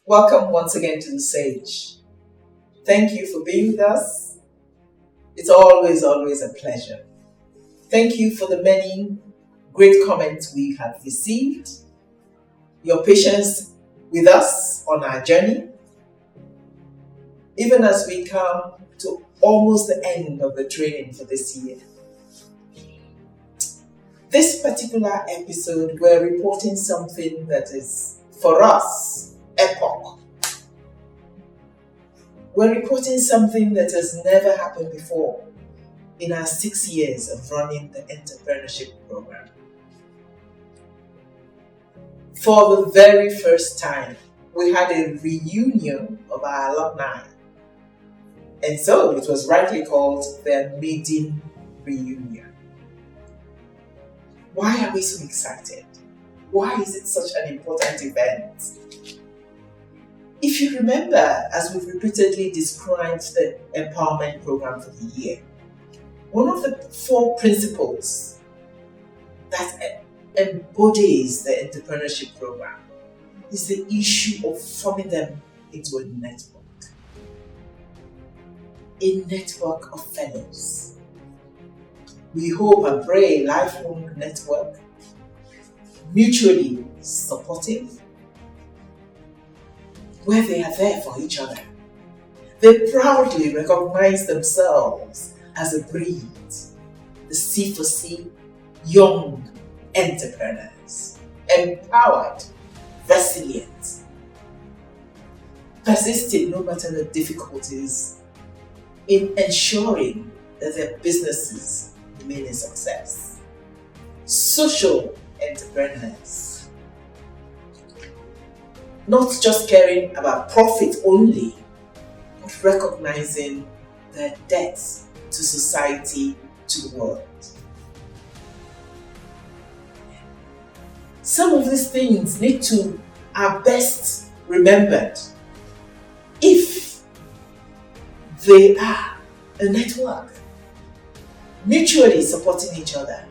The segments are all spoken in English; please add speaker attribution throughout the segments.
Speaker 1: Welcome once again to the Sage. Thank you for being with us. It's always a pleasure. Thank you for the many great comments we have received, your patience with us on our journey, even as we come to almost the end of the training for this year. This particular episode, we're reporting something that is, for us, epoch. We're reporting something that has never happened before in our 6 years of running the entrepreneurship program. For the very first time, we had a reunion of our alumni. And so it was rightly called the Maiden Reunion. Why are we so excited? Why is it such an important event? If you remember, as we've repeatedly described the empowerment program for the year, one of the 4 principles that embodies the entrepreneurship program is the issue of forming them into a network. A network of fellows. We hope and pray a lifelong network, mutually supportive, where they are there for each other. They proudly recognize themselves as a breed, the C4C young entrepreneurs, empowered, resilient, persisting no matter the difficulties in ensuring that their businesses remain a success. Social entrepreneurs. Not just caring about profit only, but recognizing their debts to society, to the world. Some of these things need to are best remembered if they are a network, mutually supporting each other,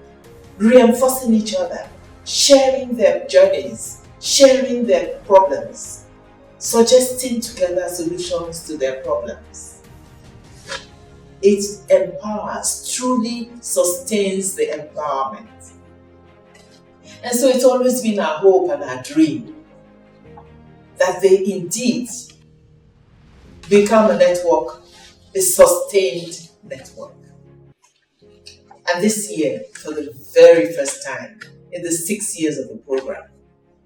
Speaker 1: reinforcing each other, sharing their journeys, sharing their problems, suggesting together solutions to their problems. It empowers, truly sustains the empowerment. And so it's always been our hope and our dream that they indeed become a network, a sustained network. And this year, for the very first time in the 6 years of the program,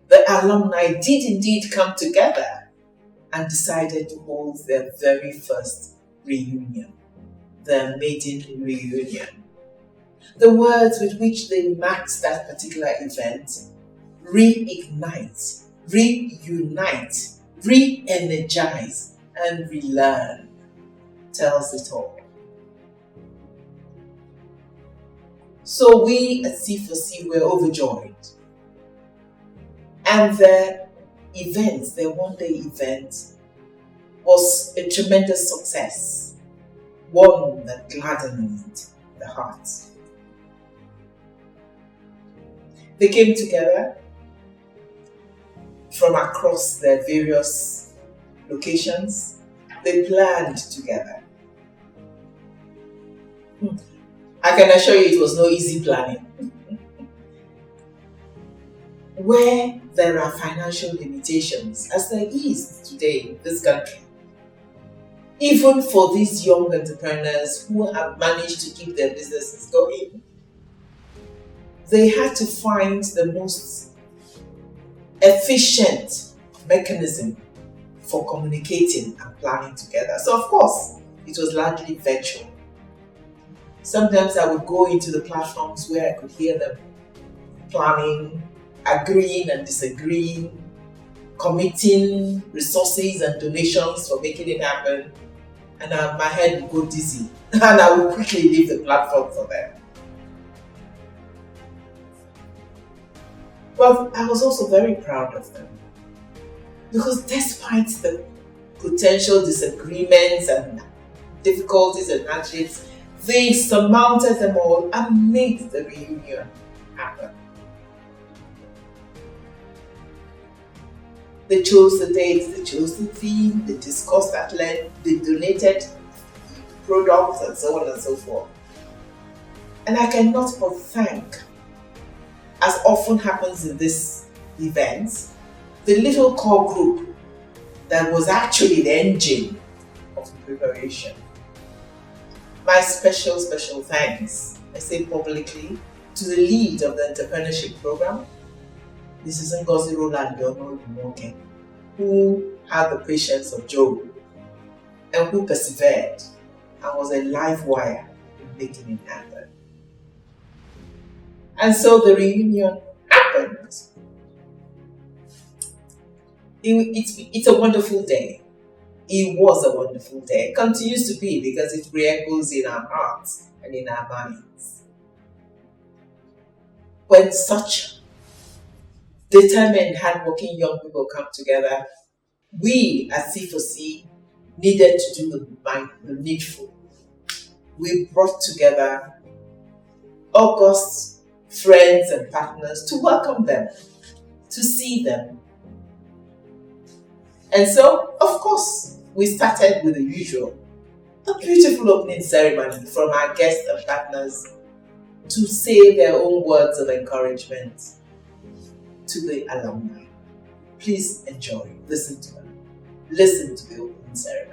Speaker 1: the alumni did indeed come together and decided to hold their very first reunion, the Maiden Reunion. The words with which they marked that particular event, reignite, reunite, re-energize, and relearn, tells it all. So we at C4C were overjoyed. And their event, their one-day event, was a tremendous success, one that gladdened the heart. They came together from across their various locations. They planned together. I can assure you it was no easy planning. Where there are financial limitations, as there is today in this country, even for these young entrepreneurs who have managed to keep their businesses going, they had to find the most efficient mechanism for communicating and planning together. So of course, it was largely virtual. Sometimes I would go into the platforms where I could hear them planning, agreeing and disagreeing, committing resources and donations for making it happen, and my head would go dizzy and I would quickly leave the platform for them. But I was also very proud of them because despite the potential disagreements and difficulties and hardships, they surmounted them all and made the reunion happen. They chose the dates, they chose the theme, they discussed at length, they donated products and so on and so forth. And I cannot but thank, as often happens in these events, the little core group that was actually the engine of the preparation. My special thanks, I say publicly, to the lead of the entrepreneurship program, Mrs. Ngozi Roland Yono, who had the patience of Job and who persevered and was a live wire in making it happen. And so the reunion happened. It's a wonderful day. It was a wonderful day. It continues to be because it re-echoes in our hearts and in our minds. When such determined, hardworking young people come together, we at C4C needed to do the needful. We brought together august friends and partners to welcome them, to see them. And so, of course, we started with the usual, a beautiful opening ceremony from our guests and partners to say their own words of encouragement to the alumni. Please enjoy, listen to them. Listen to the opening ceremony.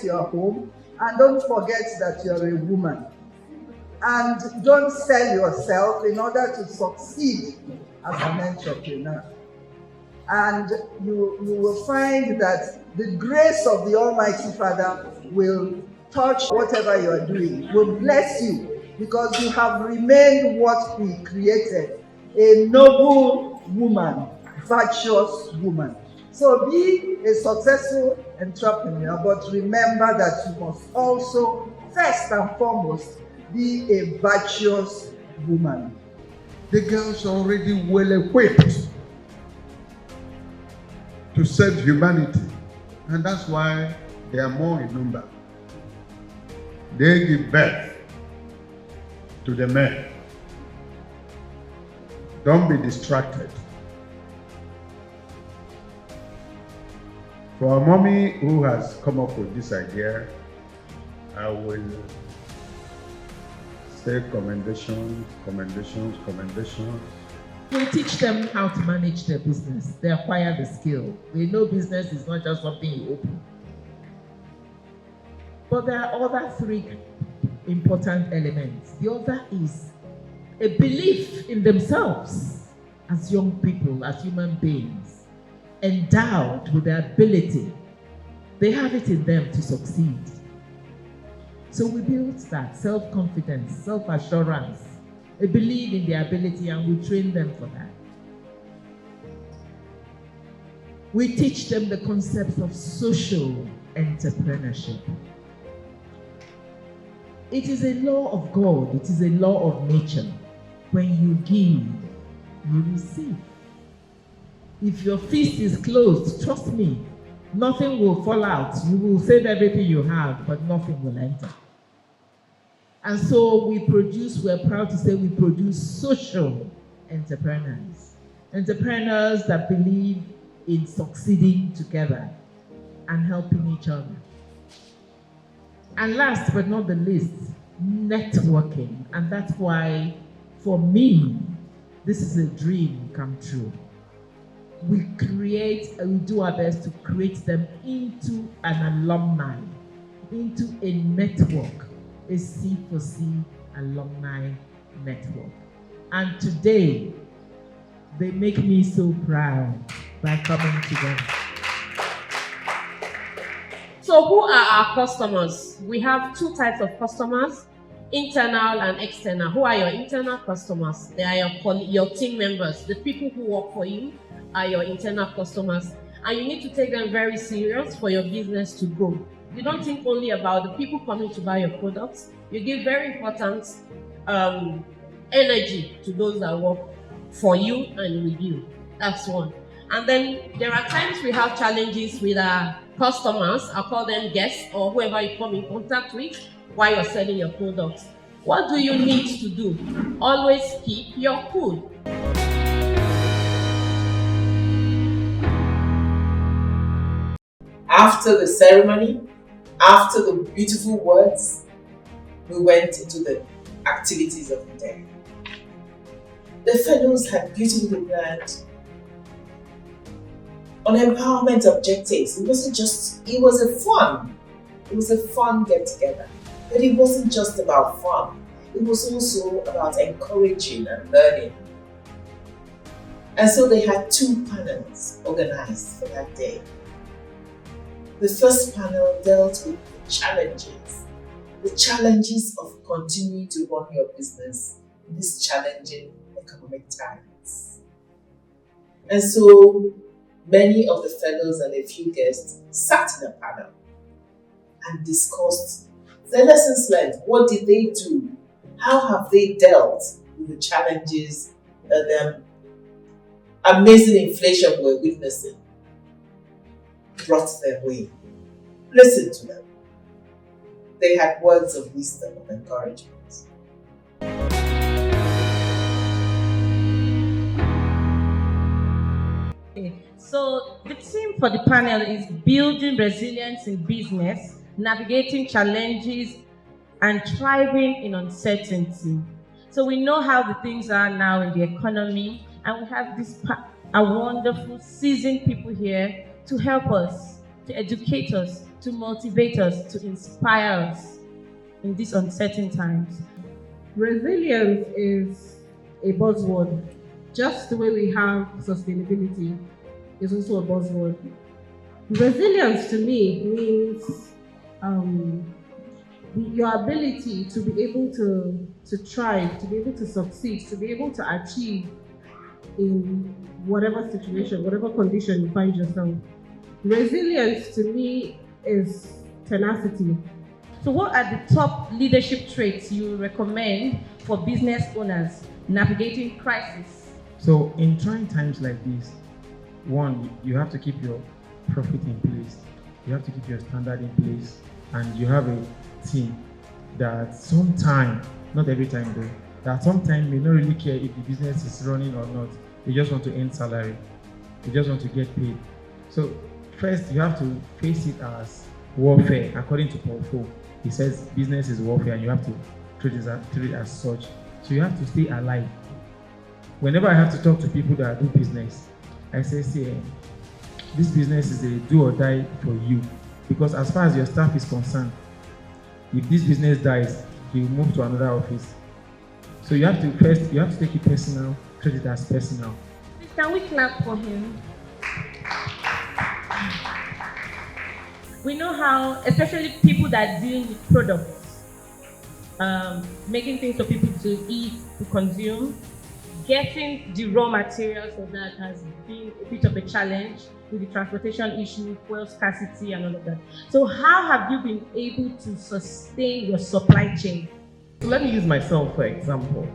Speaker 2: Your home, and don't forget that you're a woman, and don't sell yourself in order to succeed as an entrepreneur. And you will find that the grace of the Almighty Father will touch whatever you are doing, will bless you, because you have remained what He created, a noble woman, virtuous woman. So be a successful entrepreneur, but remember that you must also, first and foremost, be a virtuous woman.
Speaker 3: The girls are already well equipped to serve humanity, and that's why they are more in number. They give birth to the men. Don't be distracted. For a mommy who has come up with this idea, I will say commendations.
Speaker 4: We teach them how to manage their business. They acquire the skill. They know business is not just something you open. But there are other three important elements. The other is a belief in themselves as young people, as human beings, endowed with the ability. They have it in them to succeed. So we build that self-confidence, self-assurance, They believe in their ability and we train them for that. We teach them the concept of social entrepreneurship. It is a law of God, it is a law of nature. When you give, you receive. If your fist is closed, trust me, nothing will fall out. You will save everything you have, but nothing will enter. And so we're proud to say we produce social entrepreneurs. Entrepreneurs that believe in succeeding together and helping each other. And last but not the least, networking. And that's why, for me, this is a dream come true. We do our best to create them into an alumni, into a network, a C4C Alumni Network. And today, they make me so proud by coming together.
Speaker 5: So who are our customers? We have two types of customers, internal and external. Who are your internal customers? They are your team members. The people who work for you are your internal customers. And you need to take them very serious for your business to grow. You don't think only about the people coming to buy your products. You give very important energy to those that work for you and with you. That's one. And then there are times we have challenges with our customers. I call them guests or whoever you come in contact with while you're selling your products. What do you need to do? Always keep your cool.
Speaker 1: After the ceremony, after the beautiful words, we went into the activities of the day. The fellows had beautifully planned on empowerment objectives. It was a fun get together. But it wasn't just about fun. It was also about encouraging and learning. And so they had two panels organized for that day. The first panel dealt with the challenges of continuing to run your business in these challenging economic times. And so many of the fellows and a few guests sat in a panel and discussed the lessons learned. What did they do? How have they dealt with the challenges that the amazing inflation we're witnessing brought their way? Listen to them. They had words of wisdom and encouragement.
Speaker 6: So the theme for the panel is building resilience in business, navigating challenges, and thriving in uncertainty. So we know how the things are now in the economy, and we have a wonderful, seasoned people here to help us, to educate us, to motivate us, to inspire us in these uncertain times.
Speaker 7: Resilience is a buzzword. Just the way we have sustainability is also a buzzword. Resilience to me means your ability to be able to thrive, to be able to succeed, to be able to achieve in whatever situation, whatever condition you find yourself. Resilience to me is tenacity.
Speaker 6: So what are the top leadership traits you recommend for business owners navigating crisis?
Speaker 8: So in trying times like this, one, you have to keep your profit in place. You have to keep your standard in place. And you have a team that sometime, not every time though, that sometimes may not really care if the business is running or not. They just want to earn salary. They just want to get paid. So first, you have to face it as warfare. According to Paul 4, he says business is warfare and you have to treat it as such. So you have to stay alive. Whenever I have to talk to people that do business, I say, this business is a do or die for you. Because as far as your staff is concerned, if this business dies, you move to another office. So you have to take it personal, treat it as personal.
Speaker 6: Can we clap for him? We know how, especially people that deal with products, making things for people to eat, to consume. Getting the raw materials for that has been a bit of a challenge with the transportation issue, fuel scarcity, and all of that. So, how have you been able to sustain your supply chain?
Speaker 4: So let me use myself for example.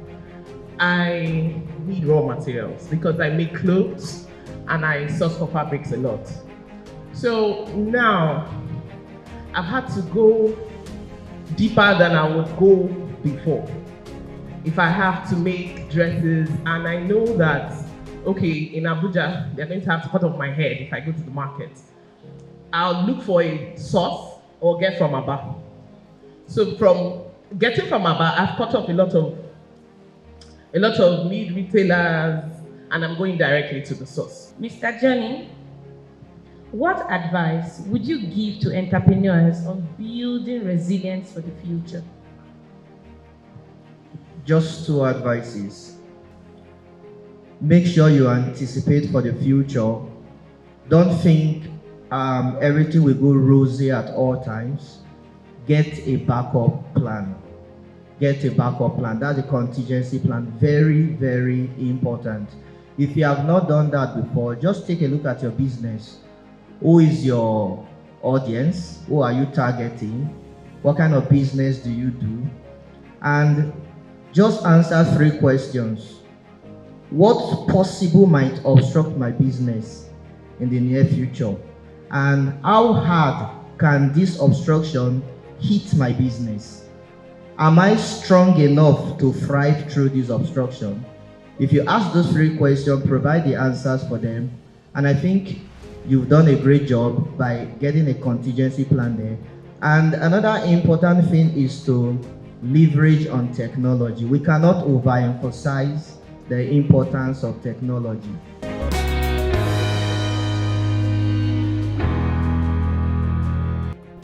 Speaker 4: I need raw materials because I make clothes and I source for fabrics a lot. So now I've had to go deeper than I would go before. If I have to make dresses and I know that, okay, in Abuja, they're going to have to cut off my head if I go to the market, I'll look for a source or get from Aba. So from getting from Aba, I've cut off a lot of meat retailers and I'm going directly to the source.
Speaker 6: Mr. Johnny, what advice would you give to entrepreneurs on building resilience for the future?
Speaker 9: Just two advices. Make sure you anticipate for the future. Don't think everything will go rosy at all times. Get a backup plan. Get a backup plan. That's a contingency plan. Very, very important. If you have not done that before, just take a look at your business. Who is your audience? Who are you targeting? What kind of business do you do? And just answer 3 questions. What possible might obstruct my business in the near future? And how hard can this obstruction hit my business? Am I strong enough to thrive through this obstruction? If you ask those 3 questions, provide the answers for them, and I think you've done a great job by getting a contingency plan there. And another important thing is to leverage on technology. We cannot overemphasize the importance of technology.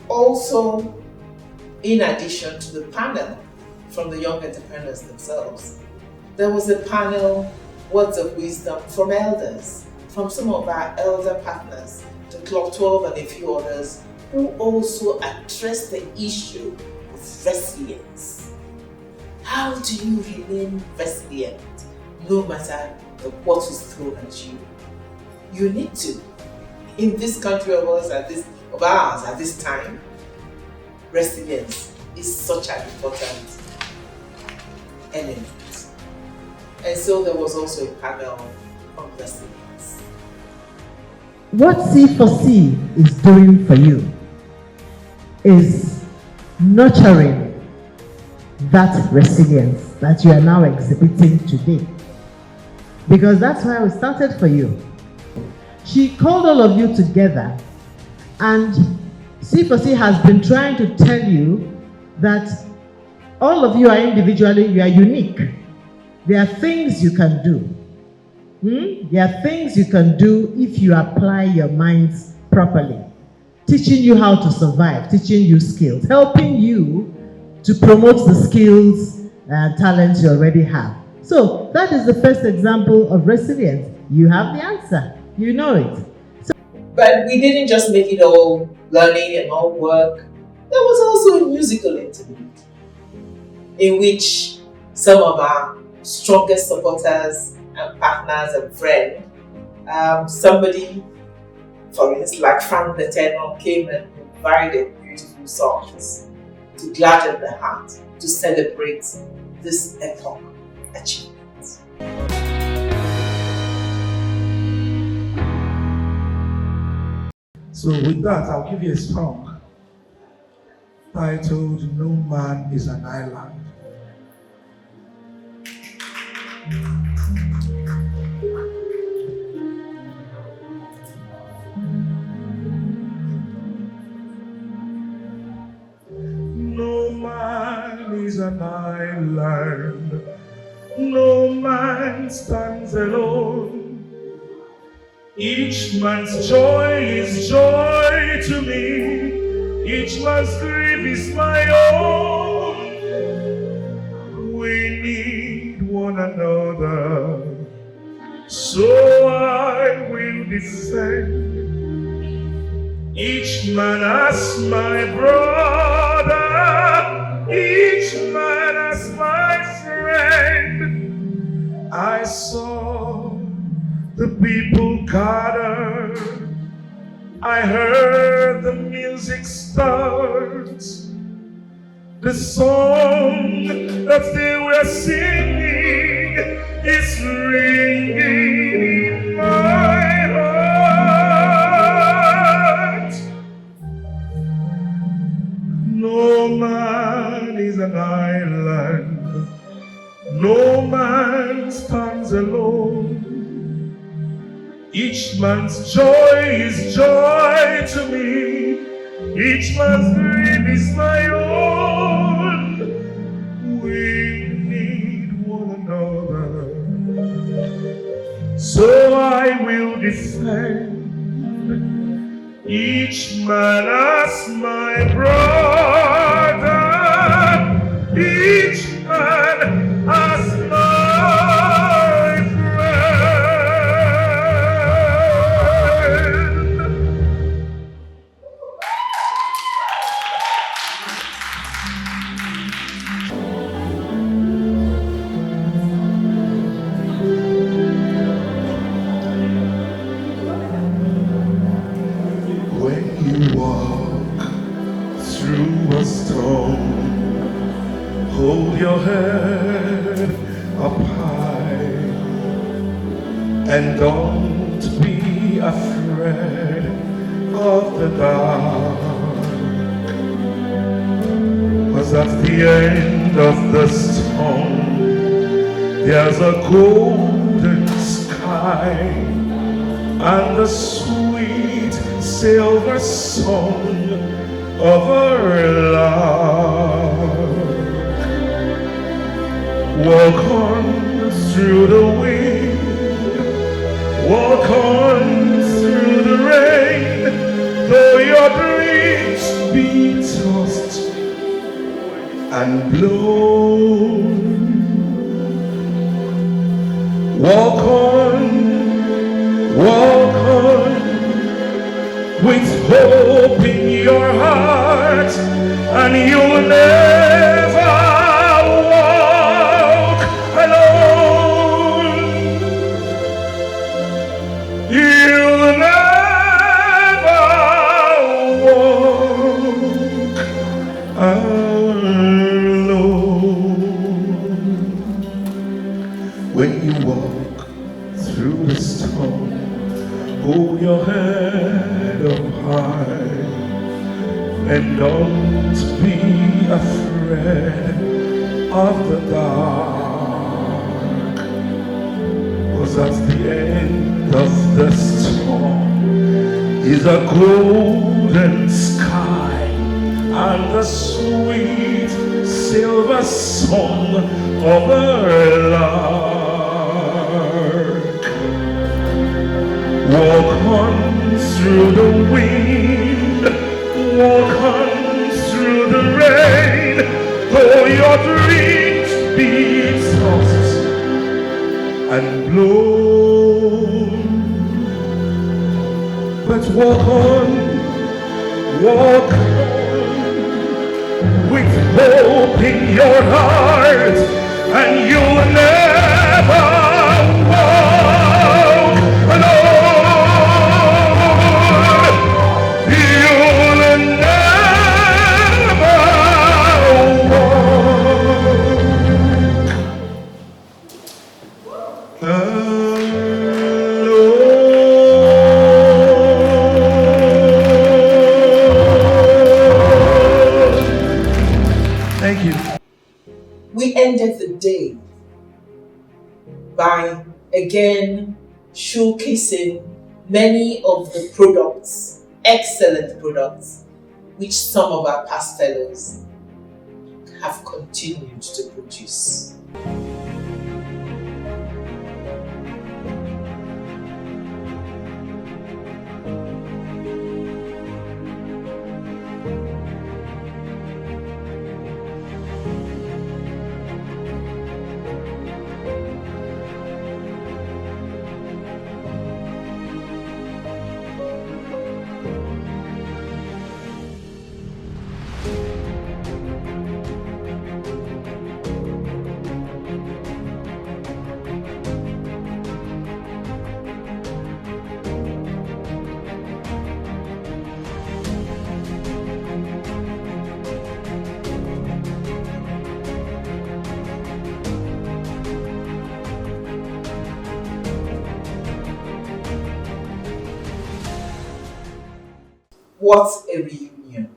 Speaker 1: Also, in addition to the panel from the young entrepreneurs themselves, there was a panel, words of wisdom from elders, from some of our elder partners, the Club 12 and a few others, who also addressed the issue of resilience. How do you remain resilient no matter what is thrown at you? You need to. In this country of ours at this time, resilience is such an important element. And so there was also a panel on resilience.
Speaker 4: What C4C is doing for you is nurturing that resilience that you are now exhibiting today. Because that's why we started for you. She called all of you together, and C4C has been trying to tell you that all of you are individually, you are unique. There are things you can do. There are things you can do if you apply your minds properly. Teaching you how to survive, teaching you skills, helping you to promote the skills and talents you already have. So that is the first example of resilience. You have the answer. You know it.
Speaker 1: But we didn't just make it all learning and all work. There was also a musical interlude in which some of our strongest supporters and partners and friends, somebody, for instance, like Frank the Tenor, came and provided beautiful songs to gladden the heart, to celebrate this epoch achievement.
Speaker 10: So with that, I'll give you a song titled No Man is an Island. No man is an island. No man stands alone. Each man's joy is joy to me. Each man's grief is my own. We need one another. So I will defend each man as my brother. Each man the people gathered. I heard the music start. The song that they were singing is ringing in my heart. No man is an island. No man stands alone. Each man's joy is joy to me. Each man's grief is my own. We need one another. So I will defend each man as my brother. Each man as my when you walk through a storm, hold your head up high and don't be afraid of the dark, 'cause at the end of the storm there's a golden sky and the sweet silver song of our love. Walk on through the wind, walk on through the rain, though your dreams be tossed and blown. Walk on, walk on, with hope in your heart, and you'll never walk alone. You'll never walk alone. When you walk through the storm, hold your head up high and don't be afraid of the dark, 'cause at the end of the storm is a golden sky and the sweet silver song of our lark. Walk on through the wind, walk on through the rain, though your dreams be tossed and blown. But walk on, with hope in your heart, and you'll never walk alone. Thank you.
Speaker 1: We ended the day by again showcasing many of the products, excellent products, which some of our past fellows have continued to produce. What a reunion.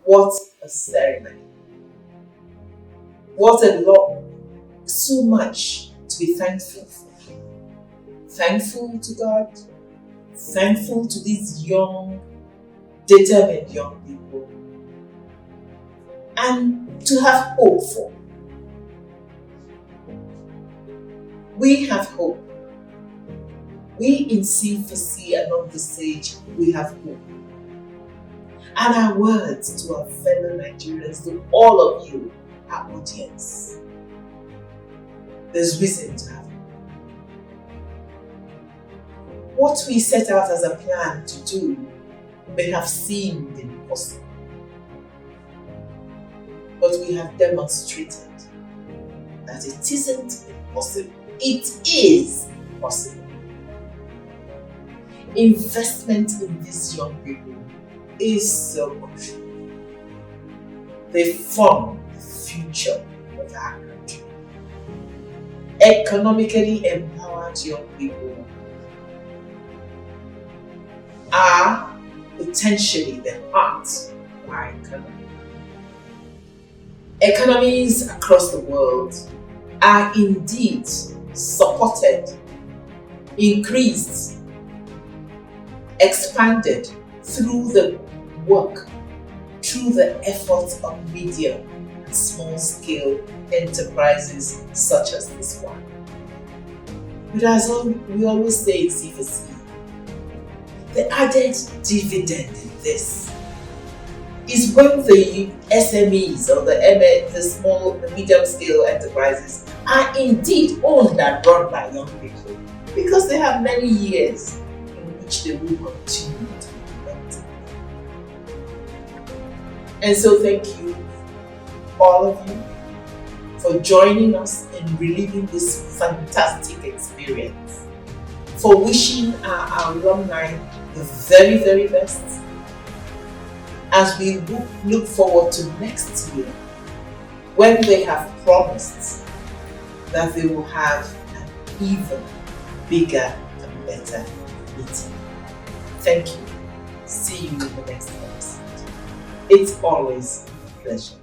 Speaker 1: What a ceremony. What a lot. So much to be thankful for. Thankful to God. Thankful to these young, determined young people. And to have hope for. We have hope. We in C4C and on the stage, we have hope. And our words to our fellow Nigerians, to all of you, our audience, there's reason to have hope. What we set out as a plan to do may have seemed impossible, but we have demonstrated that it isn't impossible. It is possible. Investment in these young people is so crucial. They form the future of our country. Economically empowered young people are potentially the heart of our economy. Economies across the world are indeed supported, increased, expanded through the work, through the efforts of medium and small-scale enterprises such as this one. But as we always say in C4C, the added dividend in this is when the SMEs or the small, the medium-scale enterprises are indeed owned and run by young people, because they have many years in which they will continue to be built. And so thank you, all of you, for joining us in reliving this fantastic experience, for wishing our alumni the very, very best, as we look forward to next year, when they have promised that they will have an even bigger and better meeting. Thank you. See you in the next episode. It's always a pleasure.